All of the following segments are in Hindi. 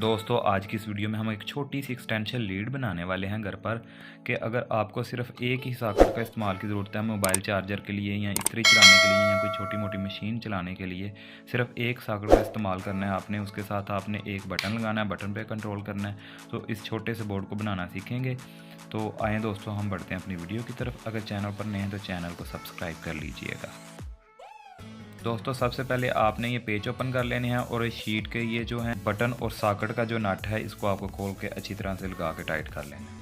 दोस्तों आज की इस वीडियो में हम एक छोटी सी एक्सटेंशन लीड बनाने वाले हैं घर पर कि अगर आपको सिर्फ एक ही सॉकेट का इस्तेमाल की ज़रूरत है मोबाइल चार्जर के लिए या इस्त्री चलाने के लिए या कोई छोटी मोटी मशीन चलाने के लिए सिर्फ एक सॉकेट का इस्तेमाल करना है आपने। उसके साथ आपने एक बटन लगाना है, बटन पे कंट्रोल करना है। तो इस छोटे से बोर्ड को बनाना सीखेंगे। तो आए दोस्तों हम बढ़ते हैं अपनी वीडियो की तरफ। अगर चैनल पर नए हैं तो चैनल को सब्सक्राइब कर लीजिएगा। दोस्तों सबसे पहले आपने ये पेज ओपन कर लेने हैं और इस शीट के ये जो है बटन और सॉकेट का जो नट है इसको आपको खोल के अच्छी तरह से लगा के टाइट कर लेना है।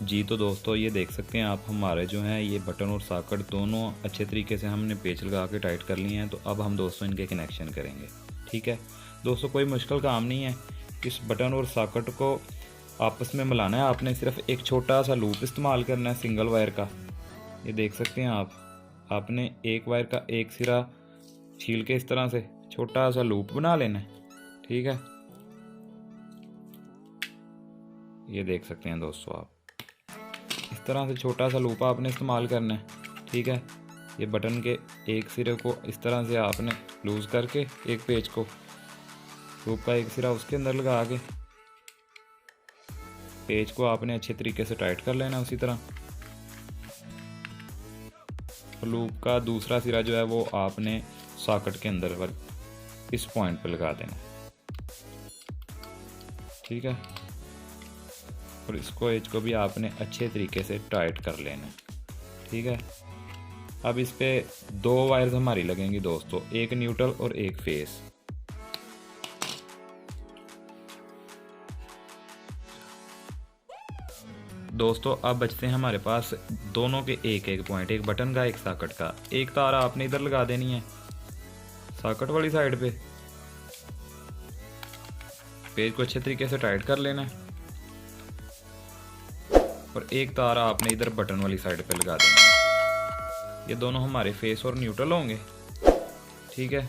जी तो दोस्तों ये देख सकते हैं आप हमारे जो हैं ये बटन और सॉकेट दोनों अच्छे तरीके से हमने पेच लगा के टाइट कर लिए हैं। तो अब हम दोस्तों इनके कनेक्शन करेंगे। ठीक है दोस्तों, कोई मुश्किल काम नहीं है। इस बटन और सॉकेट को आपस में मिलाना है। आपने सिर्फ एक छोटा सा लूप इस्तेमाल करना है सिंगल वायर का। ये देख सकते हैं आपने एक वायर का एक सिरा छील के इस तरह से छोटा सा लूप बना लेना है। ठीक है, ये देख सकते हैं दोस्तों आप इस तरह से छोटा सा लूप आपने इस्तेमाल करना है। ठीक है, ये बटन के एक सिरे को इस तरह से आपने लूज़ करके एक पेज को लूप का एक सिरा उसके अंदर लगा के पेज को आपने अच्छे तरीके से टाइट कर लेना। उसी तरह लूप का दूसरा सिरा जो है वो आपने सॉकेट के अंदर पर इस पॉइंट पर लगा देना। ठीक है, और इसको एज को भी आपने अच्छे तरीके से टाइट कर लेना है। ठीक है, अब इस पे दो वायर्स हमारी लगेंगी दोस्तों, एक न्यूट्रल और एक फेस। दोस्तों अब बचते हैं हमारे पास दोनों के एक एक पॉइंट, एक बटन का एक सॉकेट का। एक तार आपने इधर लगा देनी है सॉकेट वाली साइड पे, पेज को अच्छे तरीके से टाइट कर लेना है और एक तार आपने इधर बटन वाली साइड पे लगा देना है। ये दोनों हमारे फेस और न्यूट्रल होंगे। ठीक है,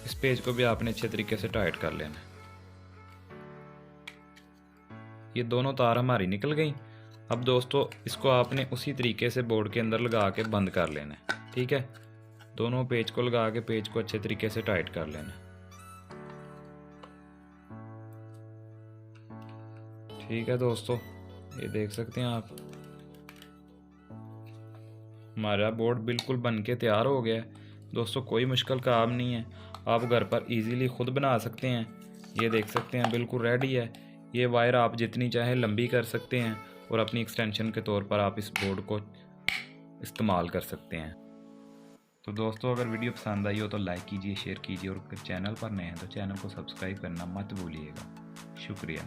इस पेज को भी आपने अच्छे तरीके से टाइट कर लेना है। ये दोनों तार हमारी निकल गई। अब दोस्तों इसको आपने उसी तरीके से बोर्ड के अंदर लगा के बंद कर लेना है। ठीक है, दोनों पेज को लगा के पेज को अच्छे तरीके से टाइट कर लेना है। ठीक है दोस्तों, ये देख सकते हैं आप हमारा बोर्ड बिल्कुल बन के तैयार हो गया है। दोस्तों कोई मुश्किल काम नहीं है, आप घर पर इजीली खुद बना सकते हैं। ये देख सकते हैं बिल्कुल रेडी है। ये वायर आप जितनी चाहें लंबी कर सकते हैं और अपनी एक्सटेंशन के तौर पर आप इस बोर्ड को इस्तेमाल कर सकते हैं। तो दोस्तों अगर वीडियो पसंद आई हो तो लाइक कीजिए, शेयर कीजिए और अगर चैनल पर नए हैं तो चैनल को सब्सक्राइब करना मत भूलिएगा। शुक्रिया।